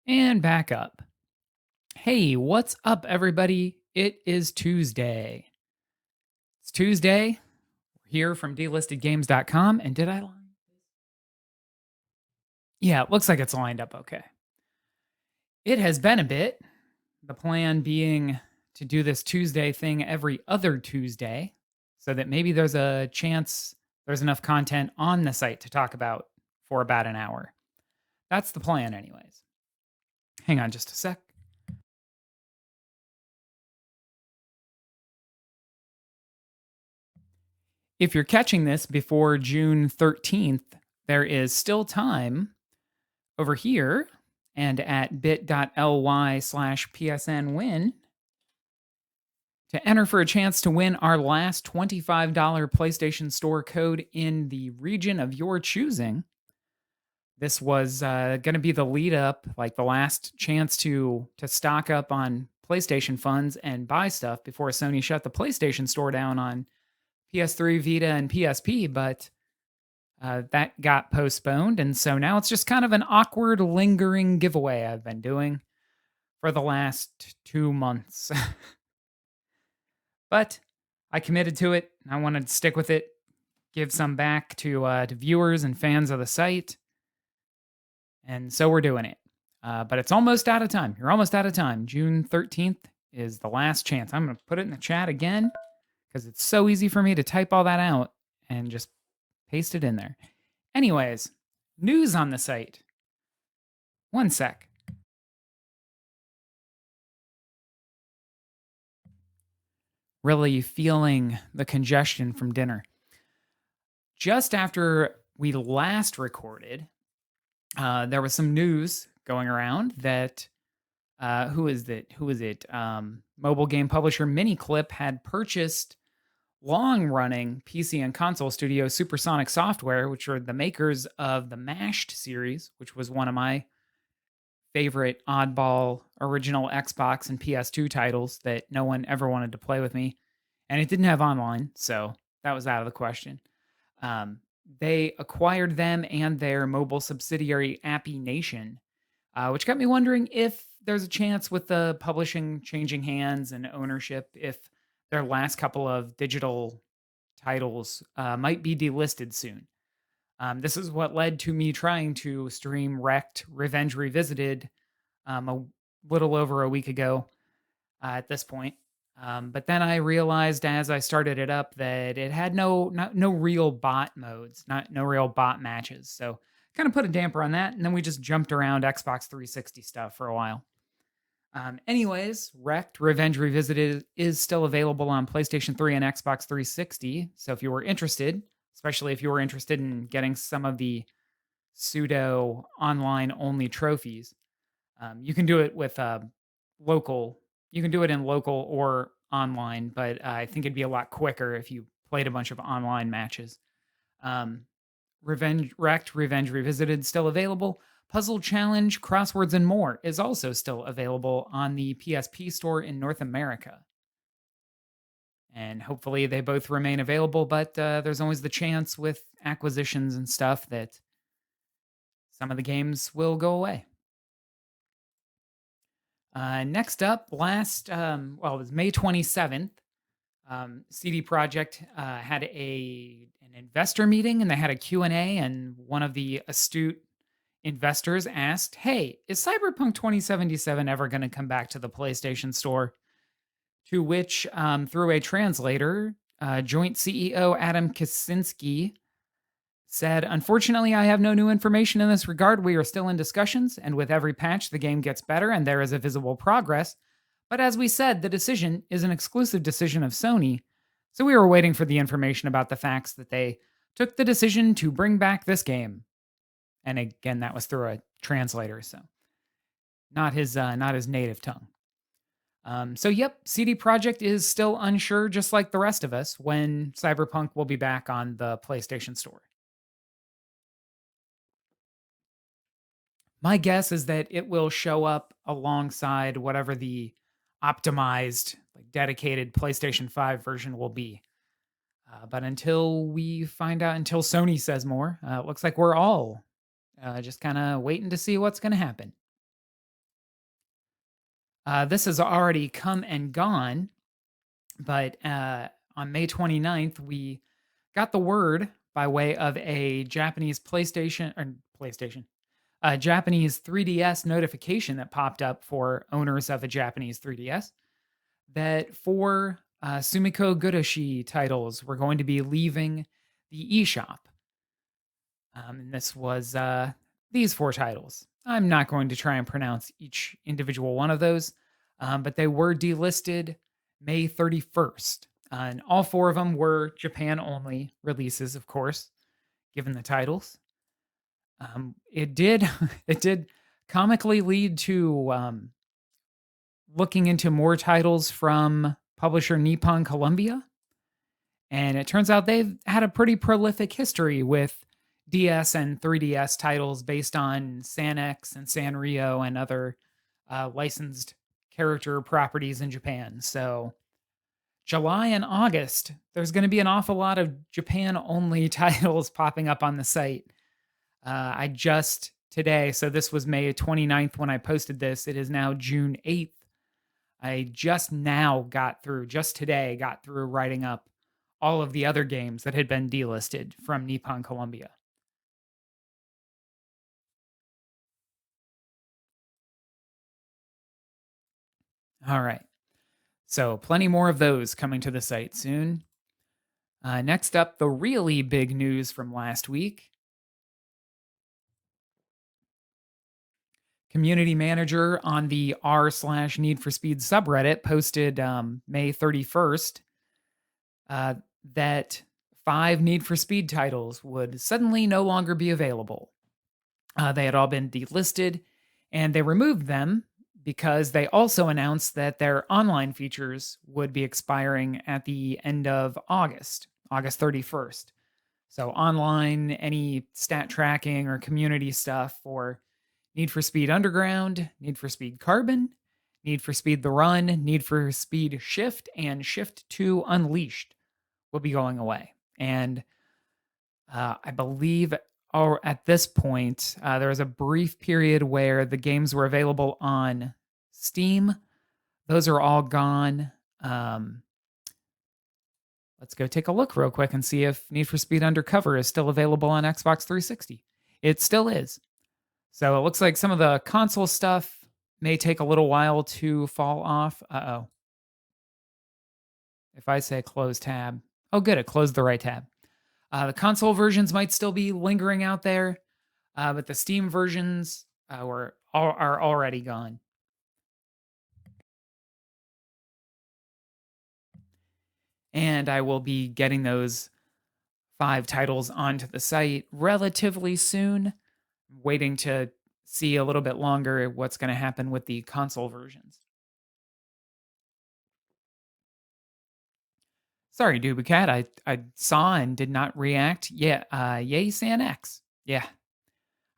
And back up. Hey, what's up, everybody? It is Tuesday. It's Tuesday. We're here from delistedgames.com. And did I line? Yeah, it looks like it's lined up okay. It has been a bit. The plan being to do this Tuesday thing every other Tuesday so that maybe there's a chance there's enough content on the site to talk about for about an hour. That's the plan, anyways. Hang on just a sec. If you're catching this before June 13th, there is still time over here and at bit.ly/psnwin to enter for a chance to win our last $25 PlayStation Store code in the region of your choosing. This was going to be the lead up, like the last chance to stock up on PlayStation funds and buy stuff before Sony shut the PlayStation Store down on PS3, Vita, and PSP, but that got postponed. And so now it's just kind of an awkward, lingering giveaway I've been doing for the last 2 months. But I committed to it. I wanted to stick with it, give some back to viewers and fans of the site. And so we're doing it. But it's almost out of time. You're almost out of time. June 13th is the last chance. I'm going to put it in the chat again because it's so easy for me to type all that out and just paste it in there. Anyways, news on the site. One sec. Really feeling the congestion from dinner. Just after we last recorded, there was some news going around that who is it? Mobile game publisher Miniclip had purchased long-running PC and console studio Supersonic Software, which are the makers of the Mashed series, which was one of my favorite oddball original Xbox and PS2 titles that no one ever wanted to play with me. And it didn't have online, so that was out of the question. They acquired them and their mobile subsidiary Appy Nation, which got me wondering if there's a chance with the publishing changing hands and ownership, if their last couple of digital titles might be delisted soon. This is what led to me trying to stream Wrecked Revenge Revisited a little over a week ago at this point. But then I realized as I started it up that it had no real bot modes, no real bot matches. So kind of put a damper on that. And then we just jumped around Xbox 360 stuff for a while. Anyways, Wrecked Revenge Revisited is still available on PlayStation 3 and Xbox 360. So if you were interested, especially if you were interested in getting some of the pseudo online only trophies, you can do it with local. You can do it in local or online, but I think it'd be a lot quicker if you played a bunch of online matches. Wrecked Revenge Revisited still available. Puzzle Challenge, Crosswords, and More is also still available on the PSP store in North America. And hopefully they both remain available, but there's always the chance with acquisitions and stuff that some of the games will go away. Next up, it was May 27th. CD Projekt had an investor meeting and they had a Q&A, and one of the astute investors asked, hey, is Cyberpunk 2077 ever going to come back to the PlayStation Store? To which, through a translator, joint CEO Adam Kaczynski said, unfortunately, I have no new information in this regard. We are still in discussions, and with every patch, the game gets better and there is a visible progress. But as we said, the decision is an exclusive decision of Sony, so we were waiting for the information about the facts that they took the decision to bring back this game. And again, that was through a translator, so not his native tongue. So yep, CD Projekt is still unsure, just like the rest of us, when Cyberpunk will be back on the PlayStation Store. My guess is that it will show up alongside whatever the optimized, like dedicated PlayStation 5 version will be. But until we find out, until Sony says more, it looks like we're all just kind of waiting to see what's going to happen. This has already come and gone, but on May 29th, we got the word by way of a Japanese a Japanese 3DS notification that popped up for owners of a Japanese 3DS that four Sumiko Gurashi titles were going to be leaving the eShop. And this was these four titles. I'm not going to try and pronounce each individual one of those, but they were delisted May 31st. And all four of them were Japan only releases, of course, given the titles. It did it did comically lead to looking into more titles from publisher Nippon Columbia. And it turns out they've had a pretty prolific history with DS and 3DS titles based on San-X and Sanrio and other licensed character properties in Japan. So, July and August, there's going to be an awful lot of Japan only titles popping up on the site. I just today, so this was May 29th when I posted this. It is now June 8th. I just today got through writing up all of the other games that had been delisted from Nippon Columbia. All right. So, plenty more of those coming to the site soon. Next up, the really big news from last week. Community manager on the r/Need for Speed subreddit posted May 31st that 5 Need for Speed titles would suddenly no longer be available. They had all been delisted, and they removed them because they also announced that their online features would be expiring at the end of August 31st. So, online, any stat tracking or community stuff for Need for Speed Underground, Need for Speed Carbon, Need for Speed The Run, Need for Speed Shift, and Shift 2 Unleashed will be going away. And I believe at this point, there was a brief period where the games were available on Steam. Those are all gone. Let's go take a look real quick and see if Need for Speed Undercover is still available on Xbox 360. It still is. So it looks like some of the console stuff may take a little while to fall off. Uh-oh. If I say close tab. Oh, good. It closed the right tab. The console versions might still be lingering out there, but the Steam versions are already gone. And I will be getting those 5 titles onto the site relatively soon. Waiting to see a little bit longer what's going to happen with the console versions. Sorry, Dubicat. I saw and did not react. Yeah, yay, San-X. Yeah.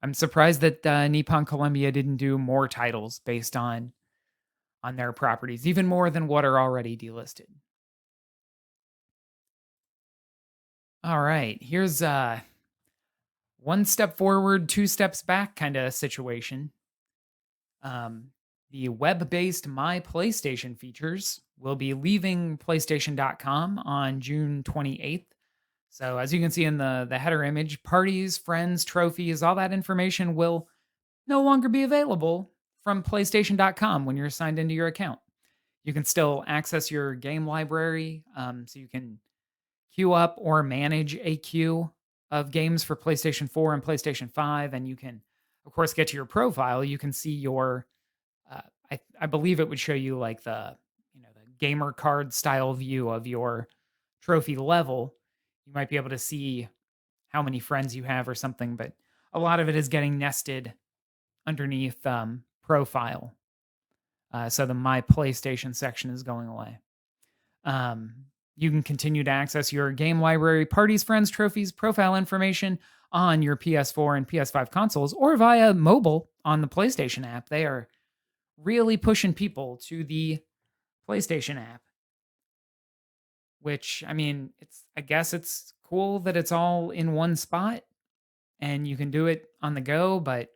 I'm surprised that Nippon Columbia didn't do more titles based on their properties, even more than what are already delisted. All right, here's one step forward, 2 steps back kind of situation. The web-based My PlayStation features will be leaving PlayStation.com on June 28th. So as you can see in the header image, parties, friends, trophies, all that information will no longer be available from PlayStation.com when you're signed into your account. You can still access your game library, so you can queue up or manage a queue of games for PlayStation 4 and PlayStation 5, and you can, of course, get to your profile. You can see your I believe it would show you like the gamer card style view of your trophy level. You might be able to see how many friends you have or something, but a lot of it is getting nested underneath profile. So the My PlayStation section is going away. You can continue to access your game library, parties, friends, trophies, profile information on your PS4 and PS5 consoles or via mobile on the PlayStation app. They are really pushing people to the PlayStation app, which, I mean, I guess it's cool that it's all in one spot and you can do it on the go, but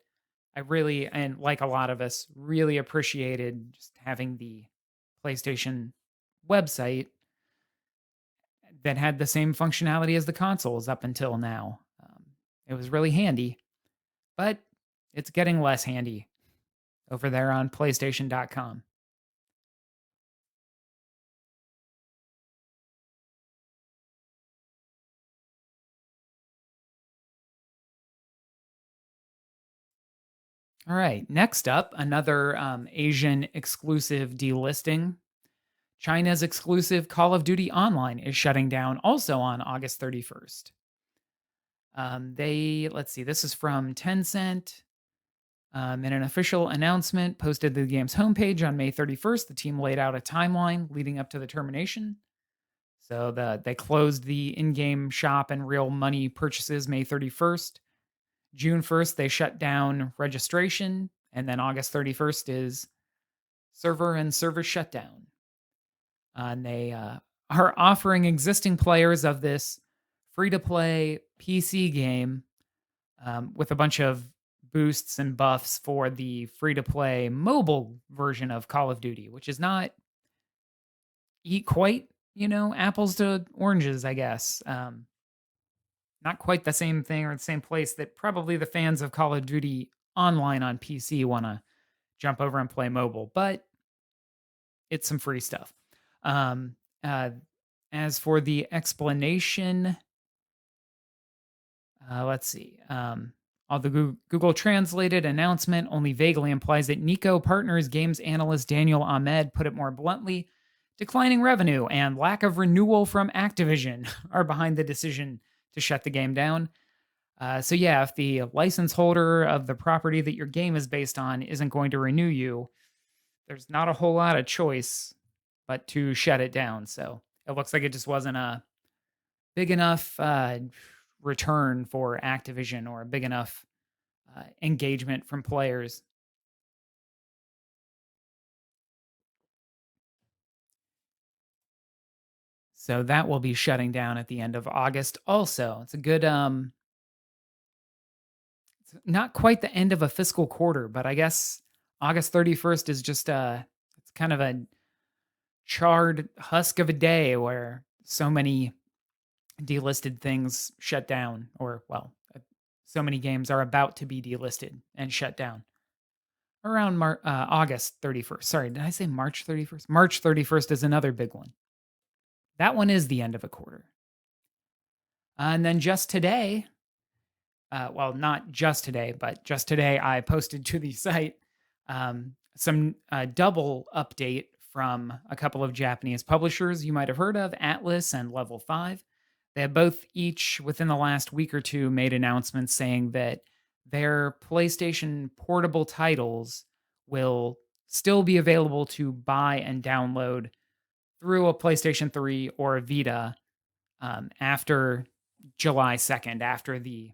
I really, and like a lot of us, really appreciated just having the PlayStation website that had the same functionality as the consoles up until now. It was really handy, but it's getting less handy over there on PlayStation.com. All right, next up, another Asian exclusive delisting. China's exclusive Call of Duty Online is shutting down also on August 31st. Let's see, this is from Tencent. In an official announcement posted to the game's homepage on May 31st, the team laid out a timeline leading up to the termination. So they closed the in-game shop and real money purchases May 31st. June 1st, they shut down registration, and then August 31st is server and service shutdown. And they are offering existing players of this free-to-play PC game with a bunch of boosts and buffs for the free-to-play mobile version of Call of Duty, which is not eat quite, apples to oranges, I guess. Not quite the same thing or the same place that probably the fans of Call of Duty Online on PC want to jump over and play mobile, but it's some free stuff. Um, uh, as for the explanation, let's see. All the Google Translated announcement only vaguely implies that Nico Partners games analyst Daniel Ahmed put it more bluntly. Declining revenue and lack of renewal from Activision are behind the decision to shut the game down. So, yeah, if the license holder of the property that your game is based on isn't going to renew you, there's not a whole lot of choice but to shut it down. So, it looks like it just wasn't a big enough return for Activision or a big enough engagement from players. So that will be shutting down at the end of August. Also, it's a good it's not quite the end of a fiscal quarter, but I guess August 31st is just it's kind of a charred husk of a day where so many delisted things shut down, or well, so many games are about to be delisted and shut down around August 31st. Sorry, did I say March 31st? March 31st is another big one. That one is the end of a quarter. And then just today, well, not just today, but just today, I posted to the site some double update from a couple of Japanese publishers you might have heard of, Atlas and Level 5. They have both each within the last week or two made announcements saying that their PlayStation portable titles will still be available to buy and download through a PlayStation 3 or a Vita after July 2nd, after the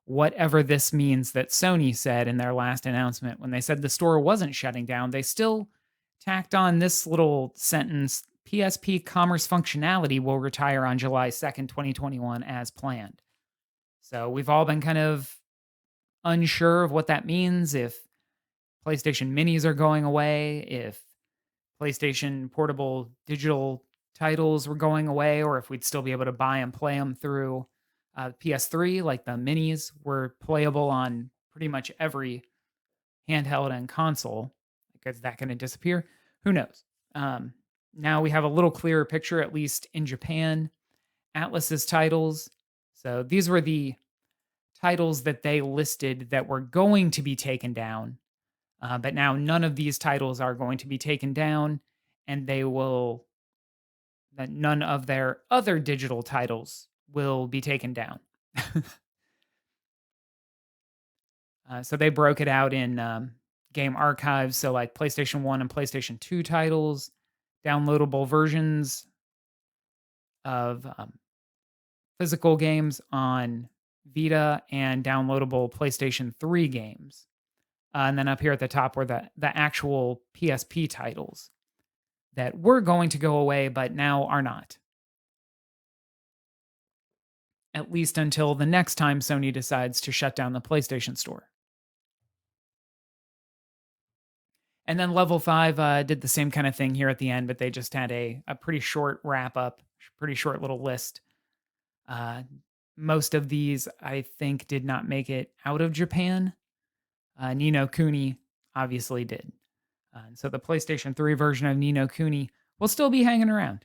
whatever this means that Sony said in their last announcement. When they said the store wasn't shutting down, they still tacked on this little sentence: PSP commerce functionality will retire on July 2nd, 2021, as planned. So we've all been kind of unsure of what that means, if PlayStation Minis are going away, if PlayStation portable digital titles were going away, or if we'd still be able to buy and play them through PS3, like the minis were playable on pretty much every handheld and console. Is that going to disappear? Who knows? Now we have a little clearer picture, at least in Japan. Atlas's titles. So these were the titles that they listed that were going to be taken down. But now none of these titles are going to be taken down, and that none of their other digital titles will be taken down. So they broke it out in game archives. So like PlayStation 1 and PlayStation 2 titles, downloadable versions of physical games on Vita, and downloadable PlayStation 3 games. And then up here at the top were the actual PSP titles that were going to go away, but now are not. At least until the next time Sony decides to shut down the PlayStation Store. And then level 5 did the same kind of thing here at the end, but they just had a pretty short wrap up, pretty short little list. Uh, Most of these, I think, did not make it out of Japan. Nino Kuni obviously did. And so the PlayStation 3 version of Nino Kuni will still be hanging around.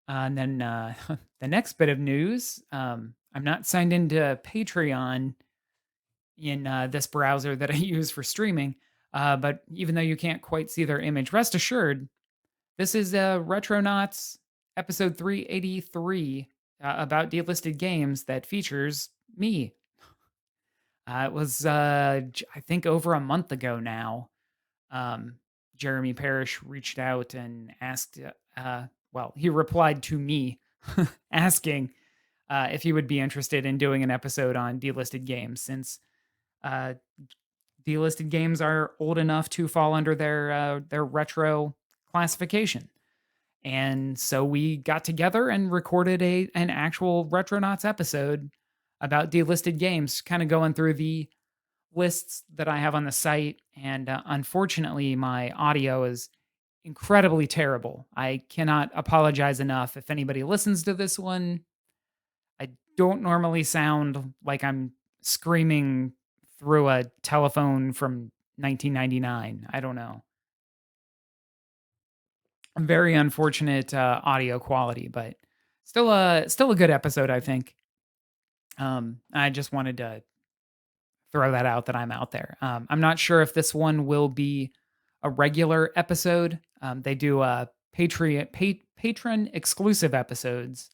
And then the next bit of news, I'm not signed into Patreon in this browser that I use for streaming. But even though you can't quite see their image, rest assured, this is Retronauts episode 383 about delisted games that features me. It was, I think, over a month ago now. Jeremy Parrish reached out and asked, well, he replied to me asking if he would be interested in doing an episode on delisted games, since uh, delisted games are old enough to fall under their retro classification. And so we got together and recorded an actual Retronauts episode about delisted games, kind of going through the lists that I have on the site. And unfortunately, my audio is incredibly terrible. I cannot apologize enough if anybody listens to this one. I don't normally sound like I'm screaming through a telephone from 1999. I don't know. Very unfortunate audio quality, but still a good episode, I think. I just wanted to throw that out that I'm out there. I'm not sure if this one will be a regular episode. They do patron exclusive episodes,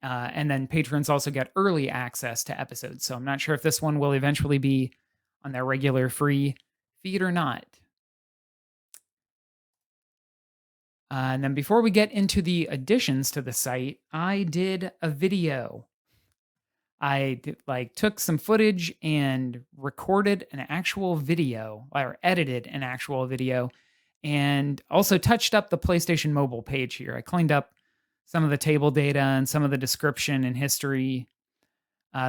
and then patrons also get early access to episodes. So I'm not sure if this one will eventually be on their regular free feed or not. And then before we get into the additions to the site, I did a video. Took some footage and recorded an actual video, or edited an actual video, and also touched up the PlayStation Mobile page here. I cleaned up some of the table data and some of the description and history.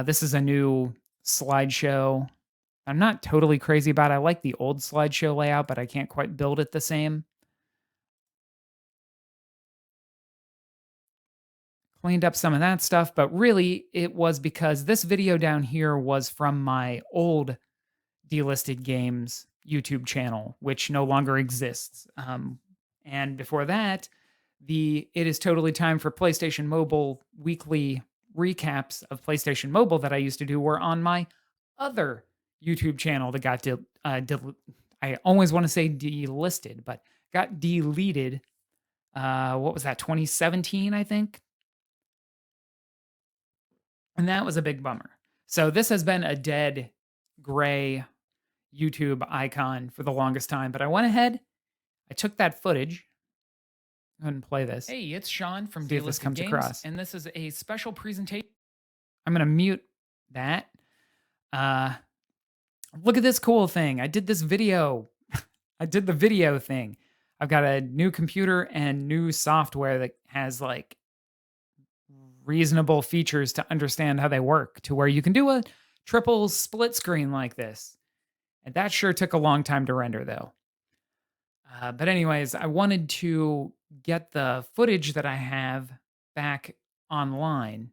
This is a new slideshow. I'm not totally crazy about it. I like the old slideshow layout, but I can't quite build it the same. Cleaned up some of that stuff, but really it was because this video down here was from my old Delisted Games YouTube channel, which no longer exists. And before that, the It Is Totally Time for PlayStation Mobile weekly recaps of PlayStation Mobile that I used to do were on my other YouTube channel that got I always want to say delisted, but got deleted. What was that? 2017, I think. And that was a big bummer. So this has been a dead gray YouTube icon for the longest time, but I went ahead, I took that footage. Go ahead and play this. Hey, it's Sean from Delisted Games, across. And this is a special presentation. I'm going to mute that. Look at this cool thing. I did this video. I did the video thing. I've got a new computer and new software that has like reasonable features to understand how they work, to where you can do a triple split screen like this. And that sure took a long time to render, though. But anyways, I wanted to get the footage that I have back online,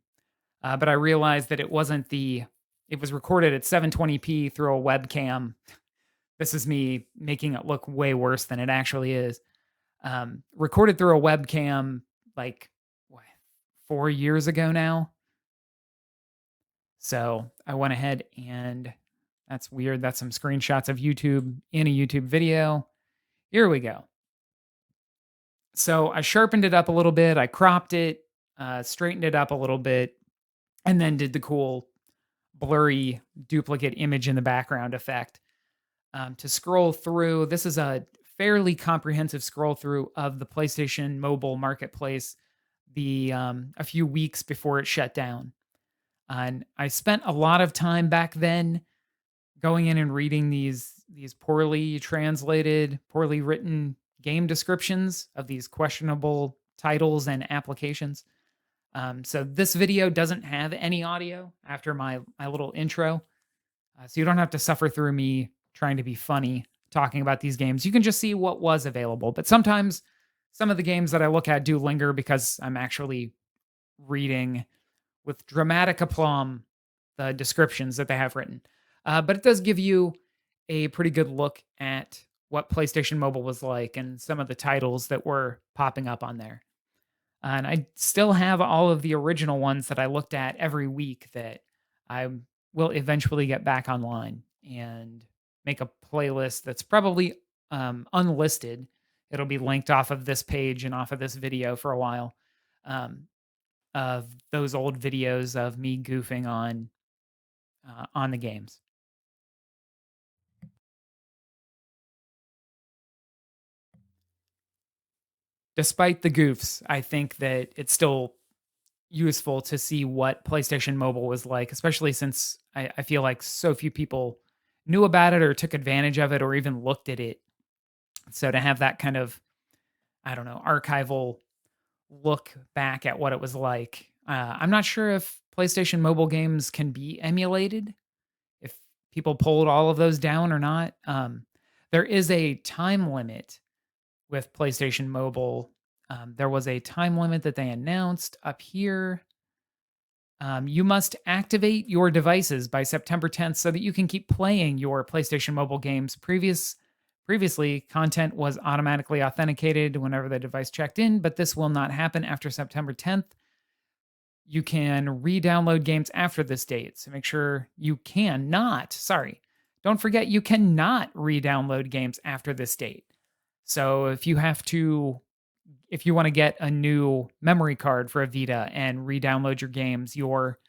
but I realized that it wasn't it was recorded at 720p through a webcam. This is me making it look way worse than it actually is. Recorded through a webcam like 4 years ago now. So I went ahead and that's weird. That's some screenshots of YouTube in a YouTube video. Here we go. So I sharpened it up a little bit. I cropped it, straightened it up a little bit, and then did the cool blurry duplicate image in the background effect. To scroll through, this is a fairly comprehensive scroll through of the PlayStation Mobile Marketplace a few weeks before it shut down. And I spent a lot of time back then going in and reading these poorly translated, poorly written game descriptions of these questionable titles and applications. So this video doesn't have any audio after my little intro. So you don't have to suffer through me trying to be funny talking about these games. You can just see what was available. But sometimes some of the games that I look at do linger because I'm actually reading with dramatic aplomb the descriptions that they have written. But it does give you a pretty good look at what PlayStation Mobile was like and some of the titles that were popping up on there. And I still have all of the original ones that I looked at every week that I will eventually get back online and make a playlist that's probably unlisted. It'll be linked off of this page and off of this video for a while, um, of those old videos of me goofing on the games. Despite the goofs, I think that it's still useful to see what PlayStation Mobile was like, especially since I feel like so few people knew about it or took advantage of it or even looked at it. So to have that kind of, I don't know, archival look back at what it was like. I'm not sure if PlayStation Mobile games can be emulated, if people pulled all of those down or not. There is a time limit with PlayStation Mobile. There was a time limit that they announced up here. You must activate your devices by September 10th so that you can keep playing your PlayStation Mobile games. Previously, content was automatically authenticated whenever the device checked in, but this will not happen after September 10th. You can re-download games after this date, so make sure you cannot. Sorry, don't forget you cannot re-download games after this date. So if you want to get a new memory card for a Vita and re-download your games, you're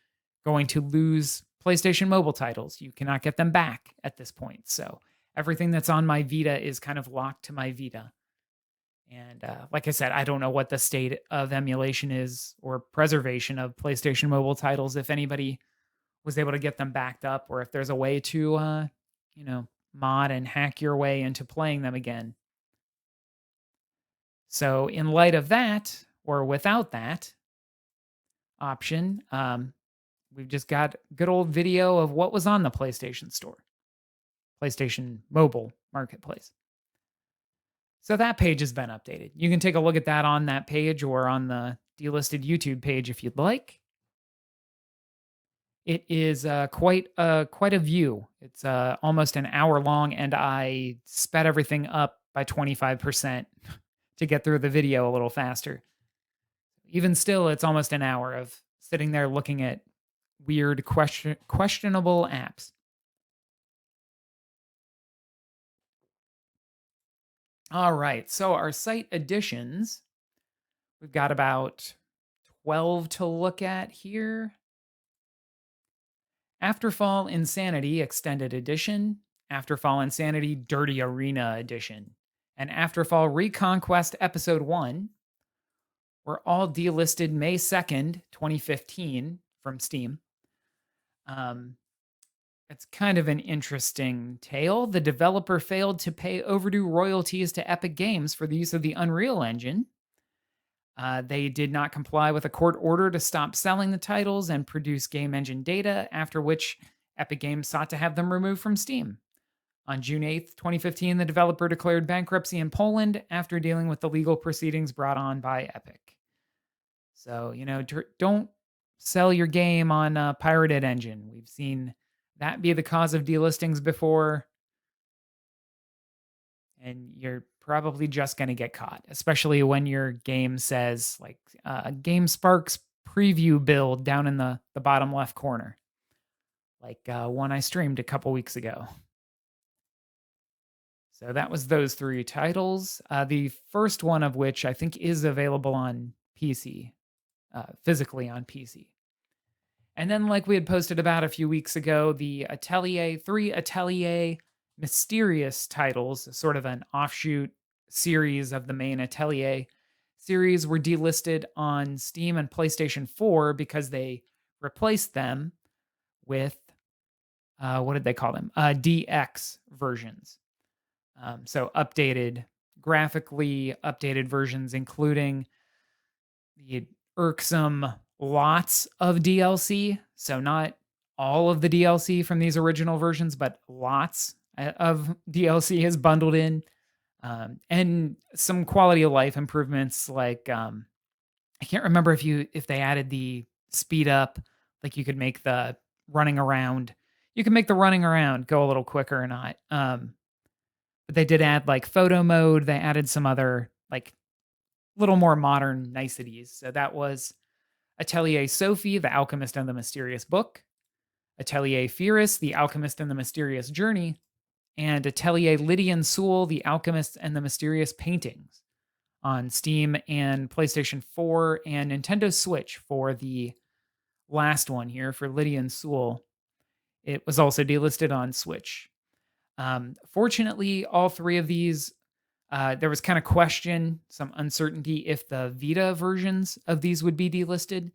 going to lose PlayStation Mobile titles. You cannot get them back at this point. So everything that's on my Vita is kind of locked to my Vita. And like I said, I don't know what the state of emulation is or preservation of PlayStation Mobile titles. If anybody was able to get them backed up, or if there's a way to, mod and hack your way into playing them again. So, in light of that, or without that option, we've just got good old video of what was on the PlayStation Store, PlayStation Mobile Marketplace. So that page has been updated. You can take a look at that on that page or on the Delisted YouTube page if you'd like. It is quite a view. It's almost an hour long, and I sped everything up by 25% to get through the video a little faster. Even still, it's almost an hour of sitting there looking at weird, questionable apps. All right, so our site additions, we've got about 12 to look at here. Afterfall Insanity Extended Edition, Afterfall Insanity Dirty Arena Edition, and Afterfall Reconquest Episode 1 were all delisted May 2nd, 2015 from Steam. It's kind of an interesting tale. The developer failed to pay overdue royalties to Epic Games for the use of the Unreal Engine. They did not comply with a court order to stop selling the titles and produce game engine data, after which Epic Games sought to have them removed from Steam. On June 8th, 2015, the developer declared bankruptcy in Poland after dealing with the legal proceedings brought on by Epic. So, don't sell your game on a pirated engine. We've seen that be the cause of delistings before. And you're probably just going to get caught, especially when your game says like GameSpark's preview build down in the bottom left corner, like one I streamed a couple weeks ago. So that was those three titles. The first one of which I think is available on PC, physically on PC. And then, like we had posted about a few weeks ago, the three Atelier mysterious titles, sort of an offshoot series of the main Atelier series, were delisted on Steam and PlayStation 4 because they replaced them with, what did they call them? DX versions. So graphically updated versions, including the irksome lots of DLC. So not all of the DLC from these original versions, but lots of DLC is bundled in. And some quality of life improvements like I can't remember if they added the speed up, like you could make the running around, you can make the running around go a little quicker or not. But they did add like photo mode. They added some other like little more modern niceties. So that was Atelier Sophie, The Alchemist and the Mysterious Book, Atelier Firis, The Alchemist and the Mysterious Journey, and Atelier Lydian Sewell, The Alchemist and the Mysterious Paintings on Steam and PlayStation 4 and Nintendo Switch for the last one here for Lydian Sewell. It was also delisted on Switch. Fortunately, all three of these, there was kind of question, some uncertainty if the Vita versions of these would be delisted.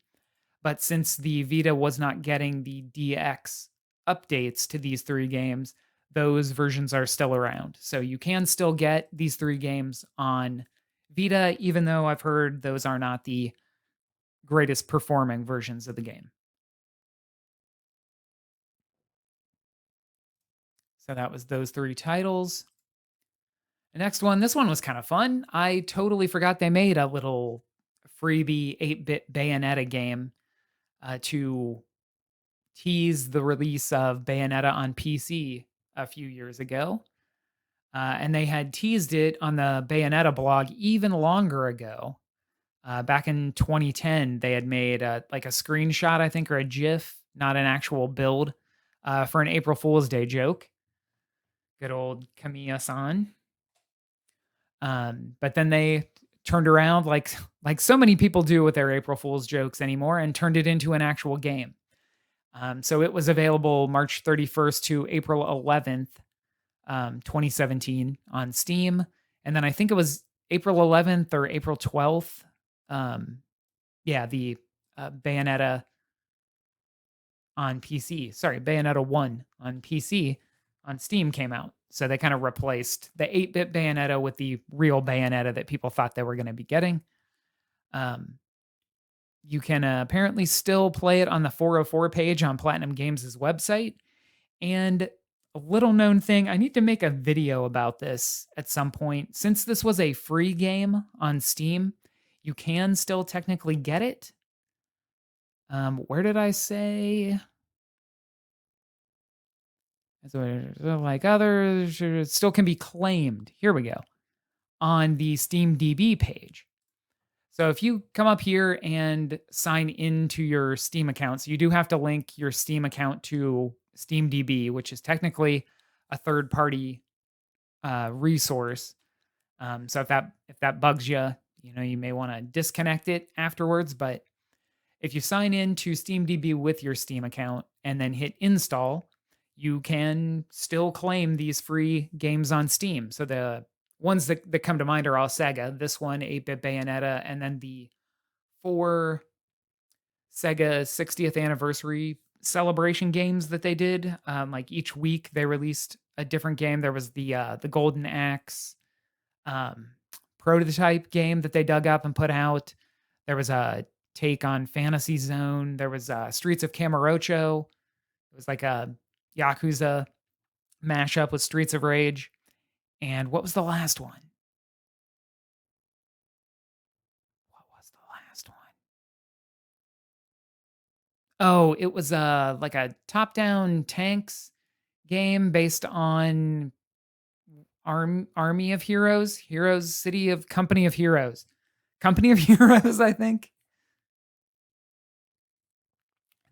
But since the Vita was not getting the DX updates to these three games, those versions are still around. So you can still get these three games on Vita, even though I've heard those are not the greatest performing versions of the game. So that was those three titles. The next one, this one was kind of fun. I totally forgot they made a little freebie 8-bit Bayonetta game to tease the release of Bayonetta on PC a few years ago. And they had teased it on the Bayonetta blog even longer ago. Back in 2010, they had made like a screenshot, I think, or a GIF, not an actual build, for an April Fool's Day joke. Good old Kamiya-san. But then they turned around like so many people do with their April Fool's jokes anymore and turned it into an actual game. So it was available March 31st to April 11th, 2017 on Steam. And then I think it was April 11th or April 12th. The Bayonetta on PC. Sorry, Bayonetta 1 on PC on Steam came out. So they kind of replaced the 8-bit Bayonetta with the real Bayonetta that people thought they were going to be getting. You can apparently still play it on the 404 page on Platinum Games' website. And a little known thing, I need to make a video about this at some point. Since this was a free game on Steam, you can still technically get it. Where did I say? Like others, it still can be claimed. Here we go. On the SteamDB page. So if you come up here and sign into your Steam account, so you do have to link your Steam account to SteamDB, which is technically a third-party resource. So if that bugs you, you may want to disconnect it afterwards. But if you sign in to SteamDB with your Steam account and then hit install, you can still claim these free games on Steam. So the ones that come to mind are all Sega. This one, 8-bit Bayonetta, and then the 4 Sega 60th anniversary celebration games that they did. Like each week they released a different game. There was the Golden Axe prototype game that they dug up and put out. There was a take on Fantasy Zone. There was Streets of Camarocho. It was like a Yakuza mashup with Streets of Rage. And what was the last one? What was the last one? Oh, it was like a top-down tanks game based on Army of Heroes, Heroes City of Company of Heroes. Company of Heroes, I think.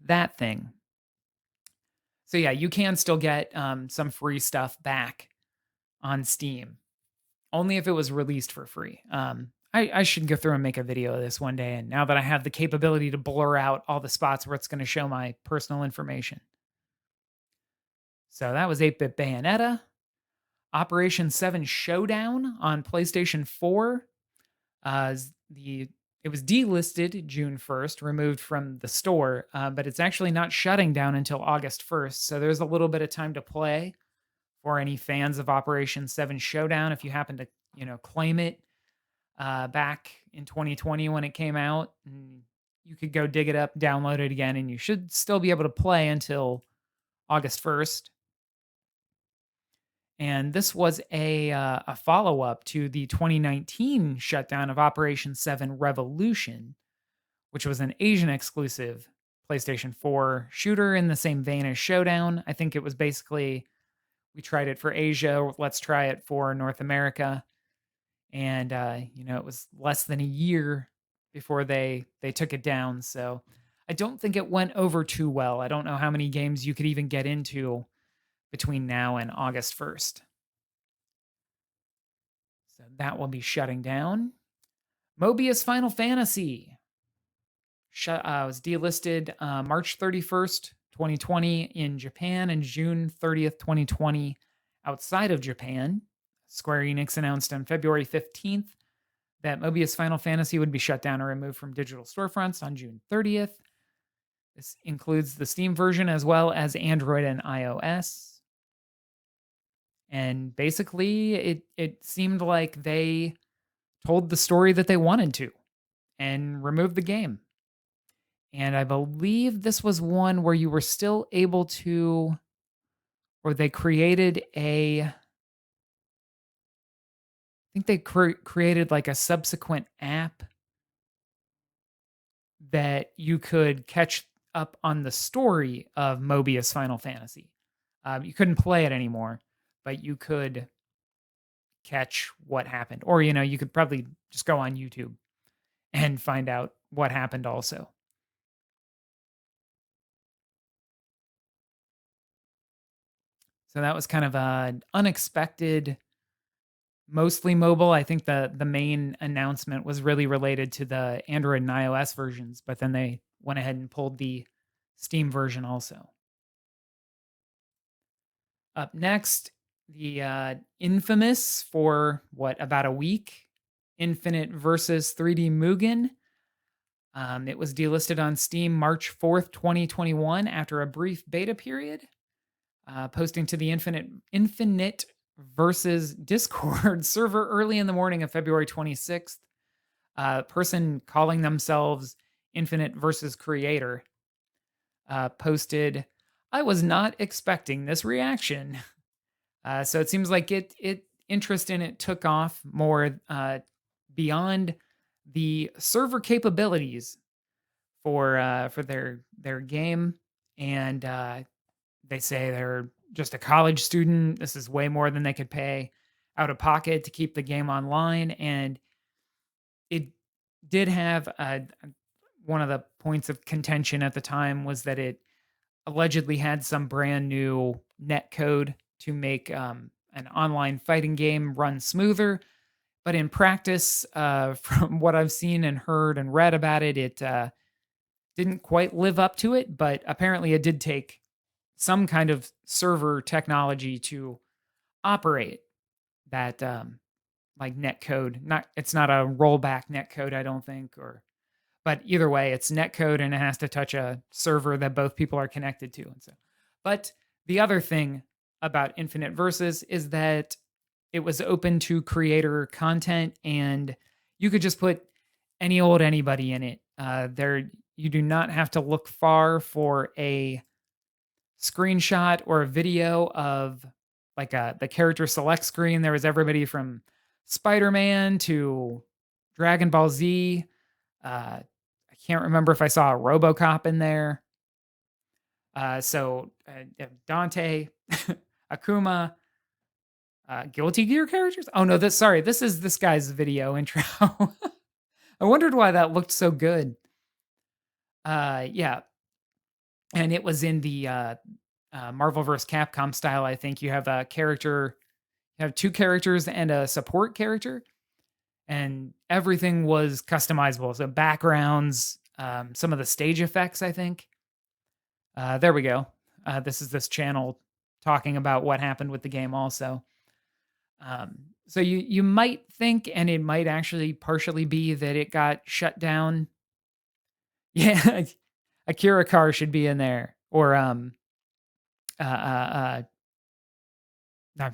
That thing. So yeah, you can still get some free stuff back on Steam. Only if it was released for free. I should go through and make a video of this one day. And now that I have the capability to blur out all the spots where it's going to show my personal information. So that was 8-bit Bayonetta. Operation 7 Showdown on PlayStation 4. It was delisted June 1st, removed from the store, but it's actually not shutting down until August 1st. So there's a little bit of time to play for any fans of Operation 7 Showdown if you happen to, claim it back in 2020 when it came out. And you could go dig it up, download it again, and you should still be able to play until August 1st. And this was a follow up to the 2019 shutdown of Operation 7 Revolution, which was an Asian exclusive PlayStation 4 shooter in the same vein as Showdown. I think it was basically we tried it for Asia, let's try it for North America. And it was less than a year before they took it down. So I don't think it went over too well. I don't know how many games you could even get into between now and August 1st. So that will be shutting down. Mobius Final Fantasy was delisted March 31st, 2020 in Japan and June 30th, 2020 outside of Japan. Square Enix announced on February 15th that Mobius Final Fantasy would be shut down or removed from digital storefronts on June 30th. This includes the Steam version as well as Android and iOS. And basically, it seemed like they told the story that they wanted to and removed the game. And I believe this was one where you were still able to, or they created I think they created like a subsequent app that you could catch up on the story of Mobius Final Fantasy. You couldn't play it anymore, but you could catch what happened. Or, you could probably just go on YouTube and find out what happened also. So that was kind of an unexpected, mostly mobile. I think the main announcement was really related to the Android and iOS versions, but then they went ahead and pulled the Steam version also. Up next, the infamous for about a week, Infinite versus 3D Mugen. It was delisted on Steam March 4th, 2021 after a brief beta period. Posting to the Infinite versus Discord server early in the morning of February 26th. Person calling themselves Infinite versus Creator posted, "I was not expecting this reaction." So it seems like interest in it took off more beyond the server capabilities for their game, and they say they're just a college student. This is way more than they could pay out of pocket to keep the game online, and it did have one of the points of contention at the time was that it allegedly had some brand new net code to make an online fighting game run smoother. But in practice, from what I've seen and heard and read about it, it didn't quite live up to it. But apparently, it did take some kind of server technology to operate that like net code. It's not a rollback net code, I don't think, but either way, it's net code and it has to touch a server that both people are connected to. And so, but the other thing about Infinite Versus is that it was open to creator content and you could just put any old anybody in it. You do not have to look far for a screenshot or a video of like the character select screen. There was everybody from Spider-Man to Dragon Ball Z. I can't remember if I saw a RoboCop in there. So Dante, Akuma, Guilty Gear characters. Oh no, this is this guy's video intro. I wondered why that looked so good. Yeah, and it was in the Marvel vs. Capcom style. I think you have a character, you have two characters and a support character, and everything was customizable. So backgrounds, some of the stage effects, I think. There we go. This is this channel talking about what happened with the game also. So you might think, and it might actually partially be that it got shut down. Yeah, Akira Carr should be in there. Or I'm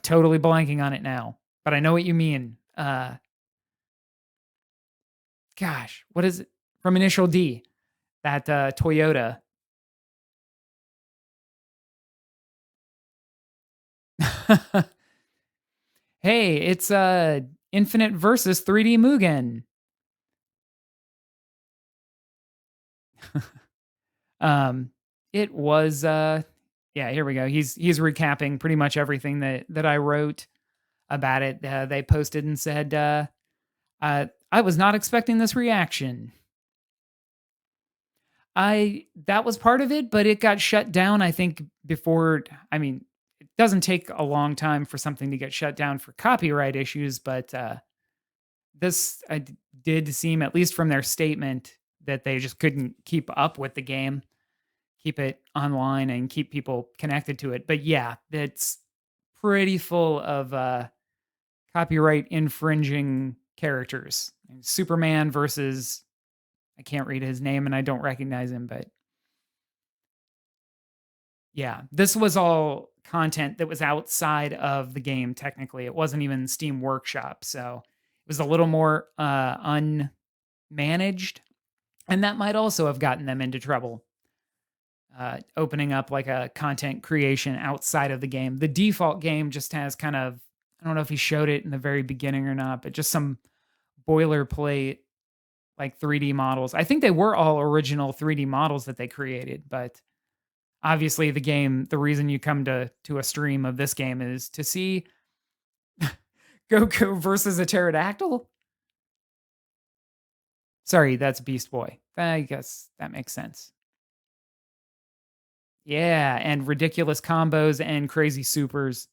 totally blanking on it now, but I know what you mean. Gosh, what is it? From Initial D. that Toyota. Hey, it's Infinite versus 3D Mugen. Um, it was yeah, here we go. He's recapping pretty much everything that I wrote about it. They posted and said, I was not expecting this reaction. That was part of it, but it got shut down, I think, before. I mean, it doesn't take a long time for something to get shut down for copyright issues, but this did seem, at least from their statement, that they just couldn't keep up with the game, keep it online, and keep people connected to it. But yeah, it's pretty full of copyright infringing characters. Superman versus, I can't read his name and I don't recognize him, but yeah, this was all content that was outside of the game technically. It wasn't even Steam Workshop, so it was a little more unmanaged, and that might also have gotten them into trouble. Opening up like a content creation outside of the game. The default game just has kind of, I don't know if he showed it in the very beginning or not, but just some boilerplate like 3D models. I think they were all original 3D models that they created, but obviously the game, the reason you come to a stream of this game is to see Goku versus a pterodactyl. Sorry, that's Beast Boy. I guess that makes sense. Yeah, and ridiculous combos and crazy supers.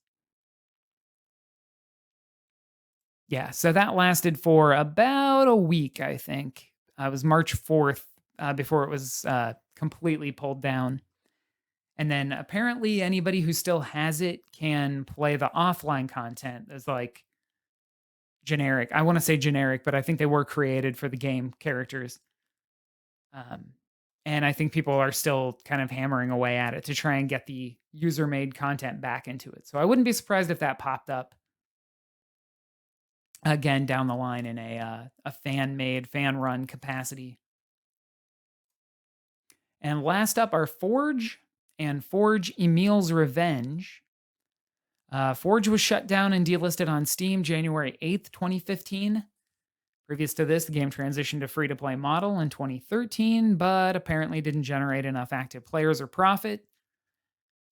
Yeah, so that lasted for about a week, I think. It was March 4th before it was completely pulled down. And then apparently anybody who still has it can play the offline content as like generic. I want to say generic, but I think they were created for the game characters. Um, and I think people are still kind of hammering away at it to try and get the user made content back into it. So I wouldn't be surprised if that popped up again down the line in a fan made, fan run capacity. And last up are Forge and Forge Emil's Revenge. Forge was shut down and delisted on Steam January 8th, 2015. Previous to this, the game transitioned to free to play model in 2013, but apparently didn't generate enough active players or profit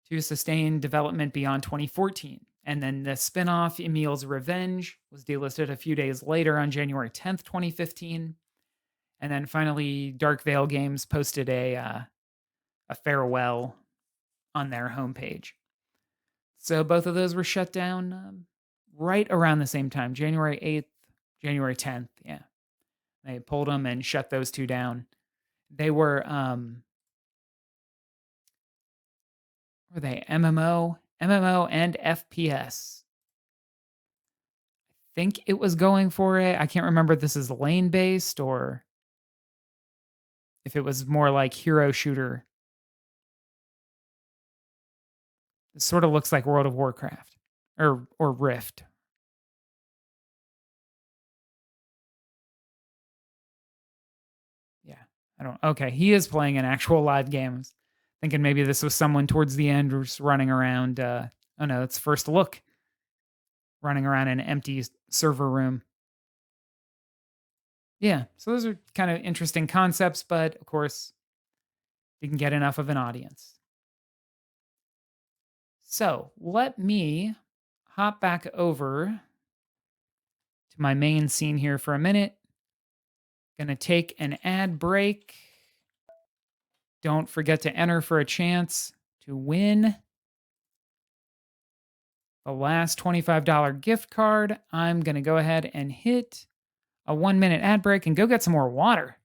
to sustain development beyond 2014. And then the spin off Emil's Revenge was delisted a few days later on January 10th, 2015. And then finally, Dark Veil Games posted a farewell on their homepage. So both of those were shut down right around the same time, January 8th, January 10th. Yeah. They pulled them and shut those two down. They were MMO and FPS. I think it was going for it. I can't remember if this is lane based or if it was more like hero shooter. It sort of looks like World of Warcraft or Rift. Yeah. I don't. Okay, he is playing an actual live game. I was thinking maybe this was someone towards the end who's running around. Oh no, it's first look. Running around in an empty server room. Yeah, so those are kind of interesting concepts, but of course, didn't get enough of an audience. So let me hop back over to my main scene here for a minute. Gonna take an ad break. Don't forget to enter for a chance to win the last $25 gift card. I'm gonna go ahead and hit a 1 minute ad break and go get some more water.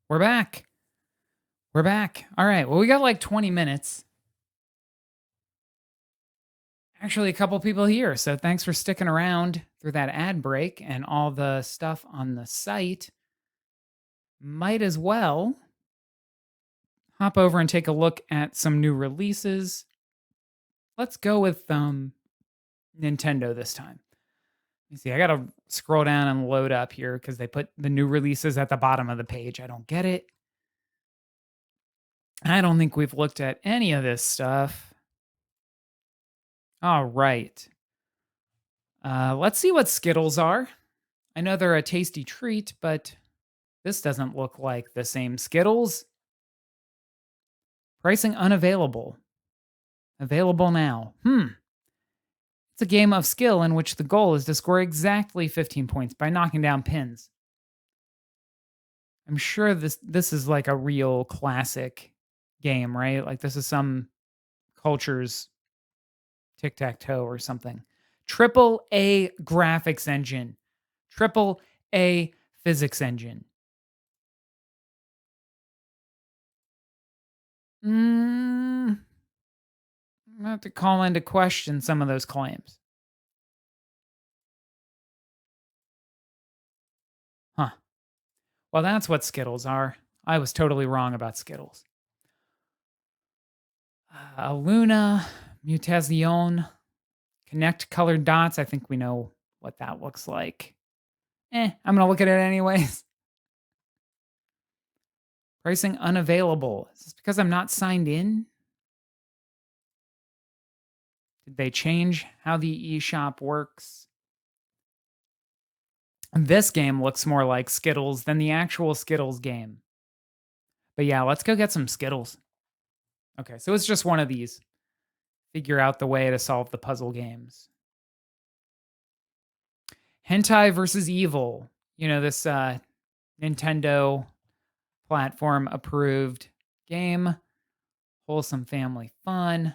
We're back. We're back. All right. Well, we got like 20 minutes. Actually, a couple people here. So thanks for sticking around through that ad break and all the stuff on the site. Might as well hop over and take a look at some new releases. Let's go with Nintendo this time. Let me see. I got to scroll down and load up here because they put the new releases at the bottom of the page. I don't get it. I don't think we've looked at any of this stuff. All right. Let's see what Skittles are. I know they're a tasty treat, but this doesn't look like the same Skittles. Pricing unavailable. Available now. It's a game of skill in which the goal is to score exactly 15 points by knocking down pins. I'm sure this is like a real classic game, right? Like this is some culture's tic-tac-toe or something. Triple A graphics engine. Triple A physics engine. I have to call into question some of those claims. Huh. Well, that's what Skittles are. I was totally wrong about Skittles. Luna, Mutazione, Connect colored dots. I think we know what that looks like. I'm going to look at it anyways. Pricing unavailable. Is this because I'm not signed in? Did they change how the eShop works? This game looks more like Skittles than the actual Skittles game. But yeah, let's go get some Skittles. Okay, so it's just one of these. Figure out the way to solve the puzzle games. Hentai versus Evil. You know, this Nintendo platform approved game. Wholesome family fun.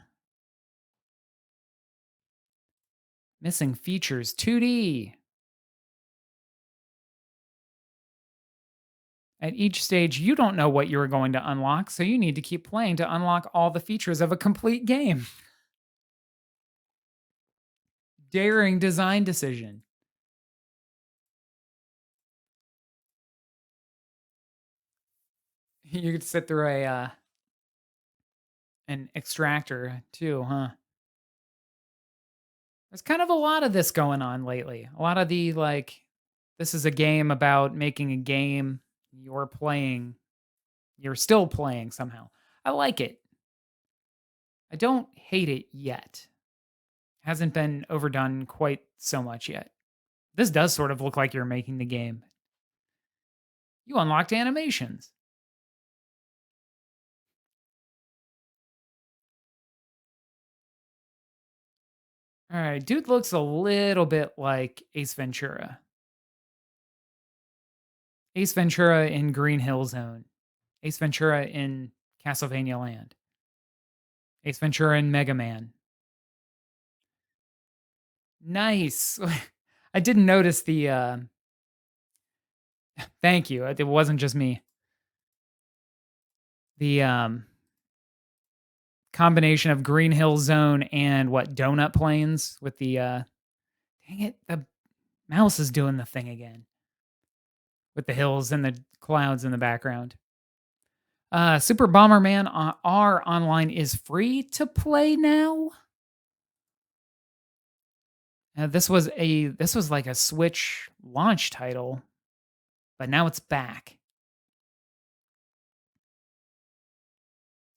Missing features 2D. At each stage, you don't know what you're going to unlock, so you need to keep playing to unlock all the features of a complete game. Daring design decision. You could sit through an extractor too, huh? There's kind of a lot of this going on lately. A lot of the this is a game about making a game you're still playing somehow. I like it. I don't hate it yet. Hasn't been overdone quite so much yet. This does sort of look like you're making the game. You unlocked animations. All right, dude looks a little bit like Ace Ventura. Ace Ventura in Green Hill Zone. Ace Ventura in Castlevania Land. Ace Ventura in Mega Man. Nice. I didn't notice the thank you. It wasn't just me. The combination of Green Hill Zone and what Donut Plains with the dang it, the mouse is doing the thing again. With the hills and the clouds in the background. Super Bomberman R online is free to play now. This was like a Switch launch title, but now it's back.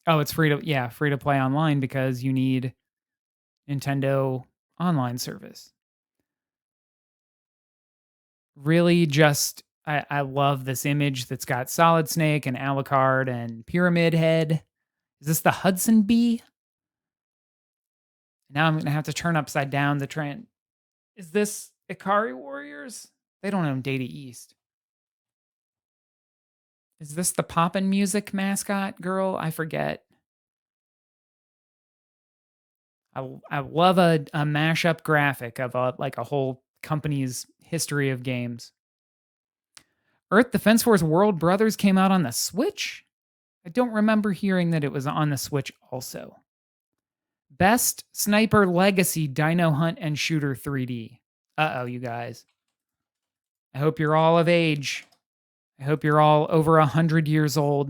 Oh, it's free to play online because you need Nintendo online service. Really just I love this image that's got Solid Snake and Alucard and Pyramid Head. Is this the Hudson Bee? Now I'm going to have to turn upside down the train. Is this Ikari Warriors? They don't own Data East. Is this the Poppin' Music mascot girl? I forget. I love a mashup graphic of a whole company's history of games. Earth Defense Force World Brothers came out on the Switch? I don't remember hearing that it was on the Switch also. Best Sniper Legacy Dino Hunt and Shooter 3D. Uh-oh, you guys. I hope you're all of age. I hope you're all over 100 years old.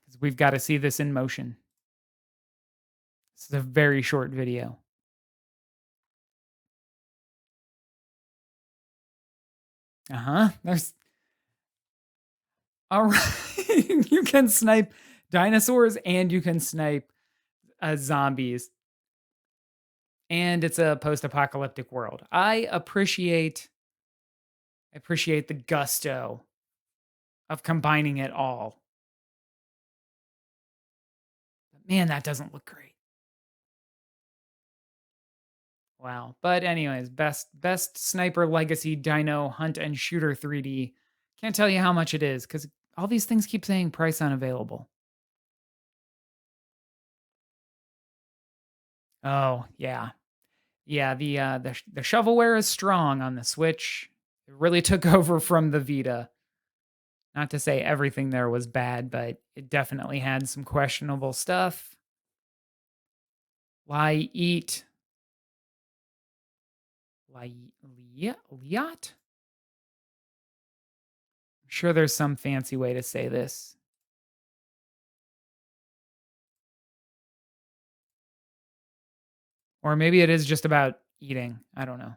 Because we've got to see this in motion. This is a very short video. There's... All right. You can snipe dinosaurs and you can snipe zombies. And it's a post-apocalyptic world. I appreciate the gusto of combining it all. But man, that doesn't look great. Wow. But anyways, best Sniper Legacy Dino Hunt and Shooter 3D. Can't tell you how much it is because all these things keep saying price unavailable. Oh, yeah. Yeah, the shovelware is strong on the Switch. It really took over from the Vita. Not to say everything there was bad, but it definitely had some questionable stuff. Lie eat. Liat? I'm sure there's some fancy way to say this. Or maybe it is just about eating. I don't know.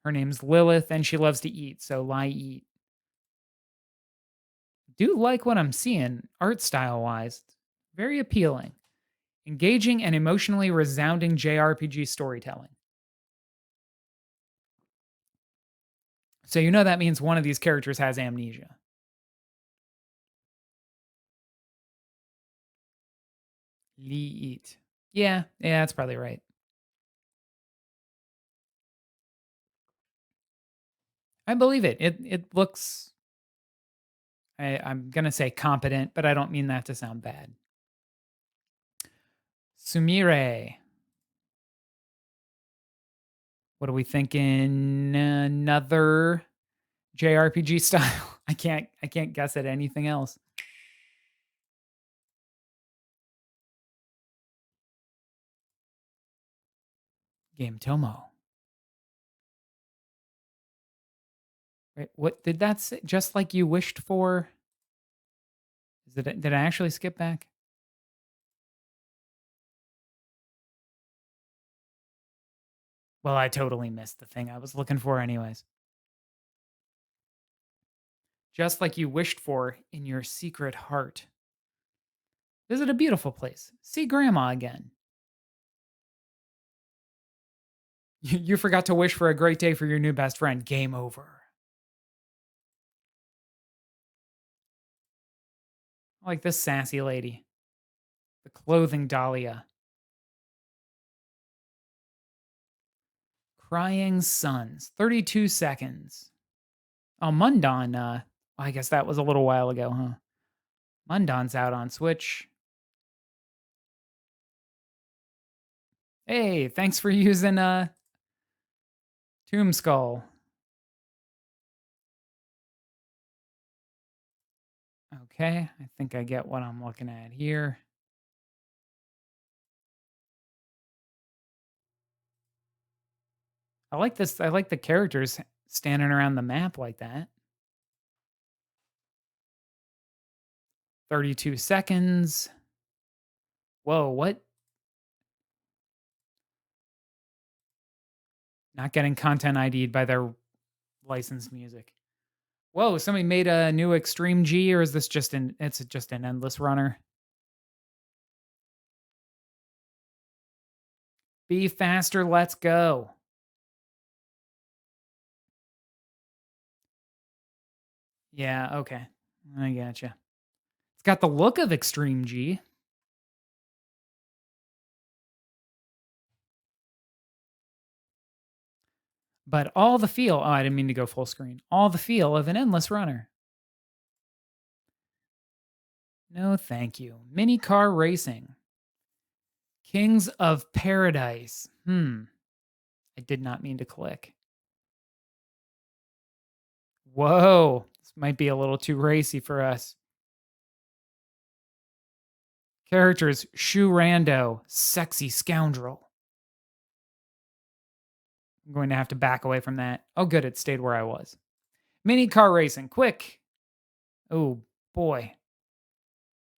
Her name's Lilith and she loves to eat, so lie eat. Do like what I'm seeing art style wise. Very appealing. Engaging and emotionally resounding JRPG storytelling. So you know that means one of these characters has amnesia. Eat. Yeah, that's probably right. I believe it. It looks... I'm going to say competent, but I don't mean that to sound bad. Sumire. What are we thinking? Another JRPG style? I can't guess at anything else. Game Tomo. Wait, what did that say? Just like you wished for? Did I actually skip back? Well, I totally missed the thing I was looking for anyways. Just like you wished for in your secret heart. Visit a beautiful place. See Grandma again. You forgot to wish for a great day for your new best friend. Game over. I like this sassy lady. The clothing Dahlia. Crying Sons. 32 seconds. Oh, Mundon. I guess that was a little while ago, huh? Mundon's out on Switch. Hey, thanks for using Tomb Skull. Okay, I think I get what I'm looking at here. I like this. I like the characters standing around the map like that. 32 seconds. Whoa, what? Not getting content ID'd by their licensed music. Whoa, somebody made a new Extreme G, or is this just it's just an endless runner? Be faster, let's go. Yeah, okay. I gotcha. It's got the look of Extreme G. But all the feel... Oh, I didn't mean to go full screen. All the feel of an endless runner. No, thank you. Mini car racing. Kings of Paradise. I did not mean to click. Whoa, this might be a little too racy for us. Characters: Shu Rando, sexy scoundrel. I'm going to have to back away from that. Oh, good, it stayed where I was. Mini car racing, quick. Oh, boy.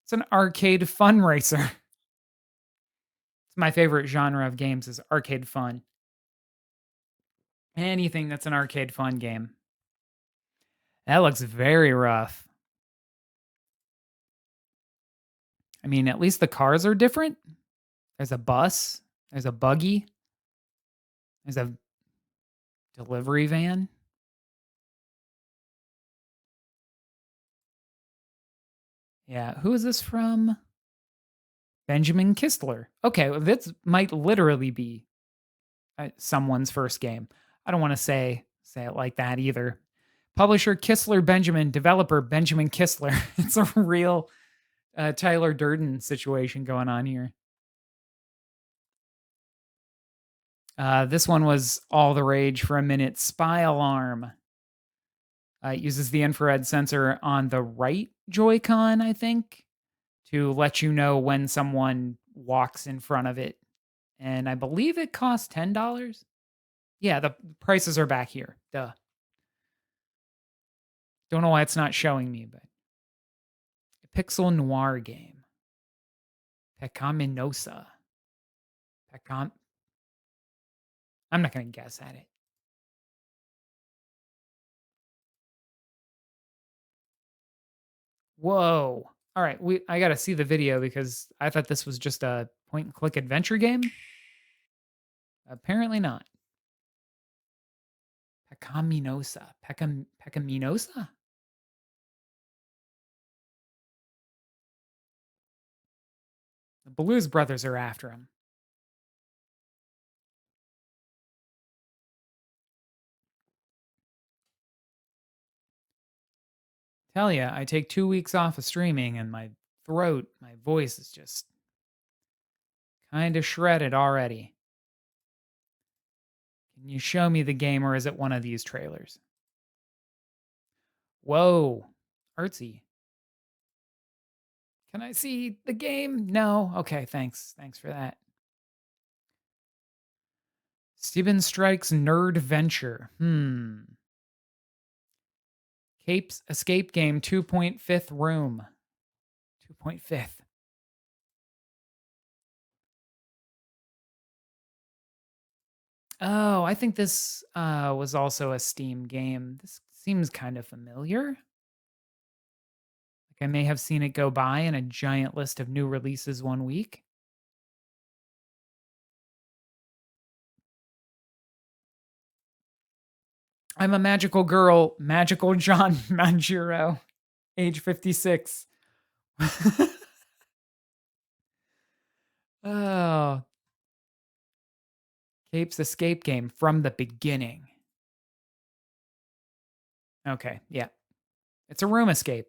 It's an arcade fun racer. It's my favorite genre of games is arcade fun. Anything that's an arcade fun game. That looks very rough. I mean, at least the cars are different. There's a bus. There's a buggy. There's a delivery van. Yeah, who is this from? Benjamin Kistler. Okay, well, this might literally be someone's first game. I don't want to say it like that either. Publisher Kistler Benjamin, developer Benjamin Kistler. It's a real Tyler Durden situation going on here. This one was all the rage for a minute. Spy Alarm. It uses the infrared sensor on the right Joy-Con, I think, to let you know when someone walks in front of it. And I believe it costs $10. Yeah, the prices are back here. Duh. Don't know why it's not showing me, but a pixel noir game. Pecaminosa. I'm not going to guess at it. Whoa. All right, I got to see the video because I thought this was just a point and click adventure game. Apparently not. Pecaminosa. Pecaminosa? The Blues Brothers are after him. Tell ya, I take 2 weeks off of streaming and my voice is just kind of shredded already. Can you show me the game or is it one of these trailers? Whoa, artsy. Can I see the game? No? Okay, thanks. Thanks for that. Steven Strike's Nerd Venture. Capes Escape Game 2.5th Room. 2.5th. Oh, I think this was also a Steam game. This seems kind of familiar. Like I may have seen it go by in a giant list of new releases one week. I'm a magical girl, magical John Manjiro, age 56. Oh. Capes Escape Game from the beginning. Okay, yeah. It's a room escape.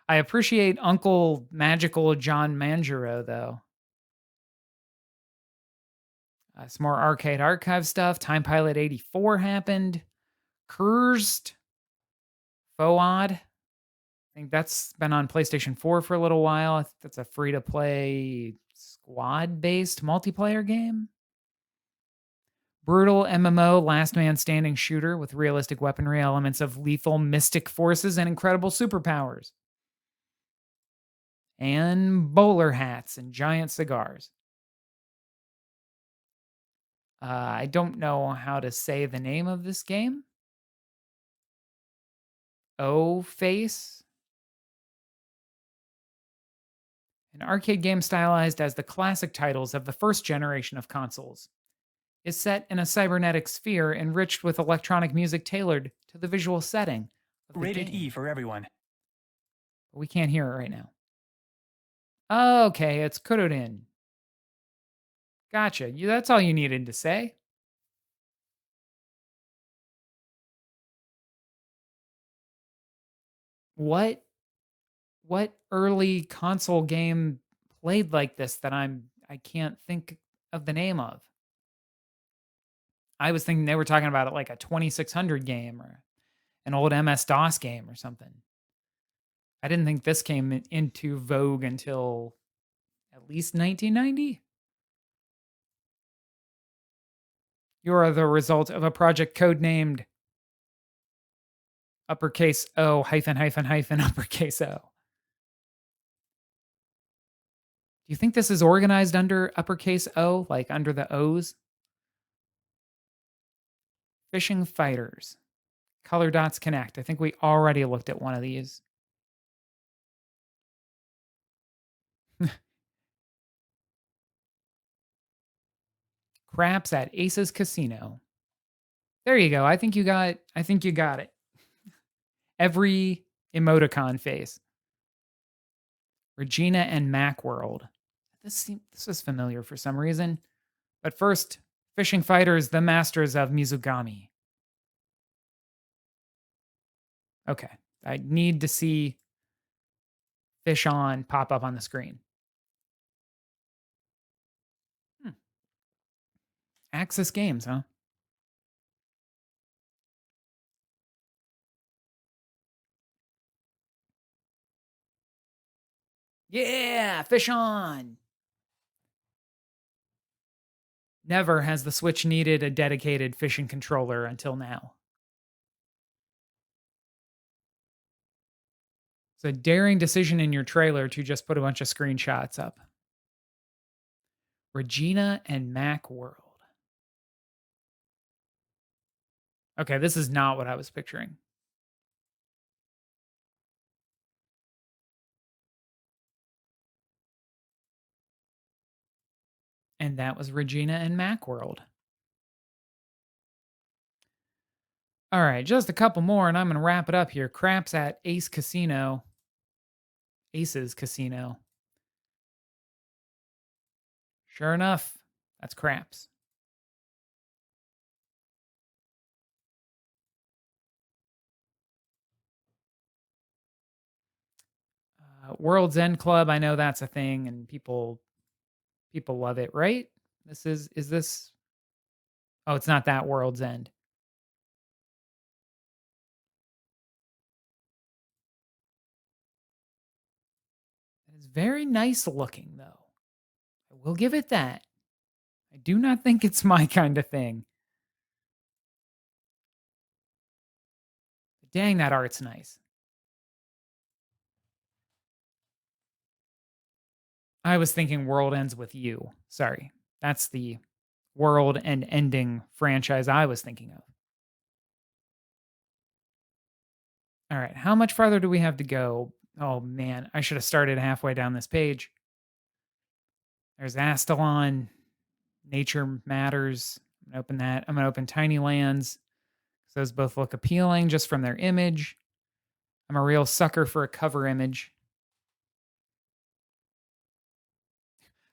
I appreciate Uncle Magical John Manjiro, though. Some more Arcade Archive stuff. Time Pilot 84 happened. Cursed. Foad. I think that's been on PlayStation 4 for a little while. I think that's a free-to-play squad-based multiplayer game. Brutal MMO last man standing shooter with realistic weaponry, elements of lethal mystic forces, and incredible superpowers. And bowler hats and giant cigars. I don't know how to say the name of this game. O-Face. An arcade game stylized as the classic titles of the first generation of consoles. Is set in a cybernetic sphere enriched with electronic music tailored to the visual setting of the Rated game. E for everyone. But we can't hear it right now. Okay, it's Kurorin. Gotcha. That's all you needed to say. What early console game played like this that I can't think of the name of? I was thinking they were talking about it like a 2600 game or an old MS-DOS game or something. I didn't think this came into vogue until at least 1990. You are the result of a project codenamed uppercase O hyphen hyphen hyphen uppercase O. Do you think this is organized under uppercase O, like under the O's? Fishing fighters. Color dots connect. I think we already looked at one of these. Craps at Ace's Casino. There you go. I think you got it. Every emoticon face. Regina and Macworld. This is familiar for some reason. But first, Fishing Fighters, the Masters of Mizugami. Okay. I need to see Fish On pop up on the screen. Axis Games, huh? Yeah, Fish On. Never has the Switch needed a dedicated fishing controller until now. It's a daring decision in your trailer to just put a bunch of screenshots up. Regina and Macworld. Okay, this is not what I was picturing. And that was Regina and Macworld. All right, just a couple more and I'm going to wrap it up here. Craps at Ace Casino. Ace's Casino. Sure enough, that's Craps. World's End Club, I know that's a thing and people love it, right? Is this? Oh, it's not that World's End. It's very nice looking though. I will give it that. I do not think it's my kind of thing. But dang, that art's nice. I was thinking World Ends with You. Sorry. That's the world and ending franchise I was thinking of. All right. How much farther do we have to go? Oh, man. I should have started halfway down this page. There's Astalon. Nature Matters. I'm going to open that. I'm going to open Tiny Lands. Those both look appealing just from their image. I'm a real sucker for a cover image.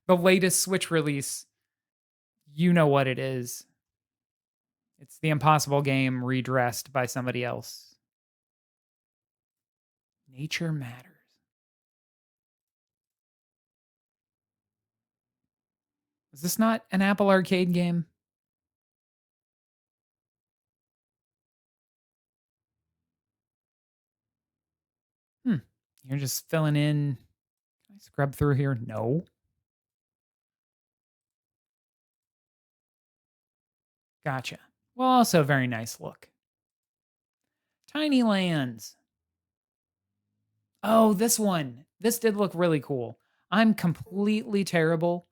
The latest Switch release, you know what it is. It's the Impossible game redressed by somebody else. Nature Matters. Is this not an Apple Arcade game? You're just filling in. Can I scrub through here? No. Gotcha. Well, also a very nice look. Tiny Lands. Oh, this one. This did look really cool. I'm completely terrible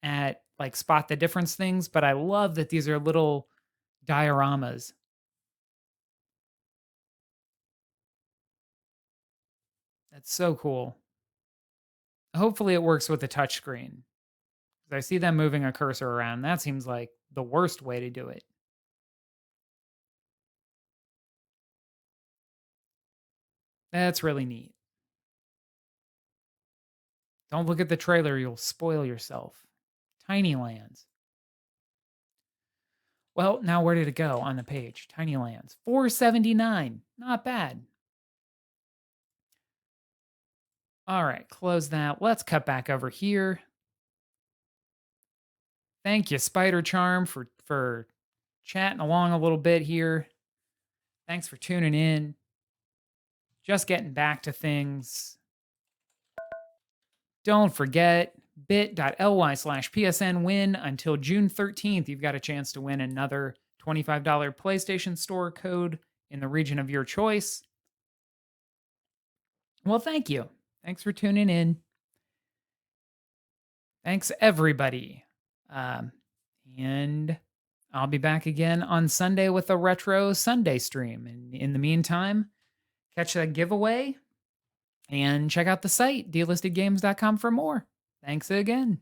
at like spot the difference things, but I love that these are little dioramas. That's so cool. Hopefully it works with the touchscreen. I see them moving a cursor around. That seems like the worst way to do it. That's really neat. Don't look at the trailer, you'll spoil yourself. Tiny Lands. Well, now where did it go on the page? Tiny Lands. $4.79. Not bad. All right, close that. Let's cut back over here. Thank you, Spider Charm, for chatting along a little bit here. Thanks for tuning in. Just getting back to things. Don't forget bit.ly/PSN win until June 13th. You've got a chance to win another $25 PlayStation Store code in the region of your choice. Well, thank you. Thanks for tuning in. Thanks, everybody. And I'll be back again on Sunday with a retro Sunday stream. And in the meantime, catch that giveaway and check out the site, delistedgames.com, for more. Thanks again.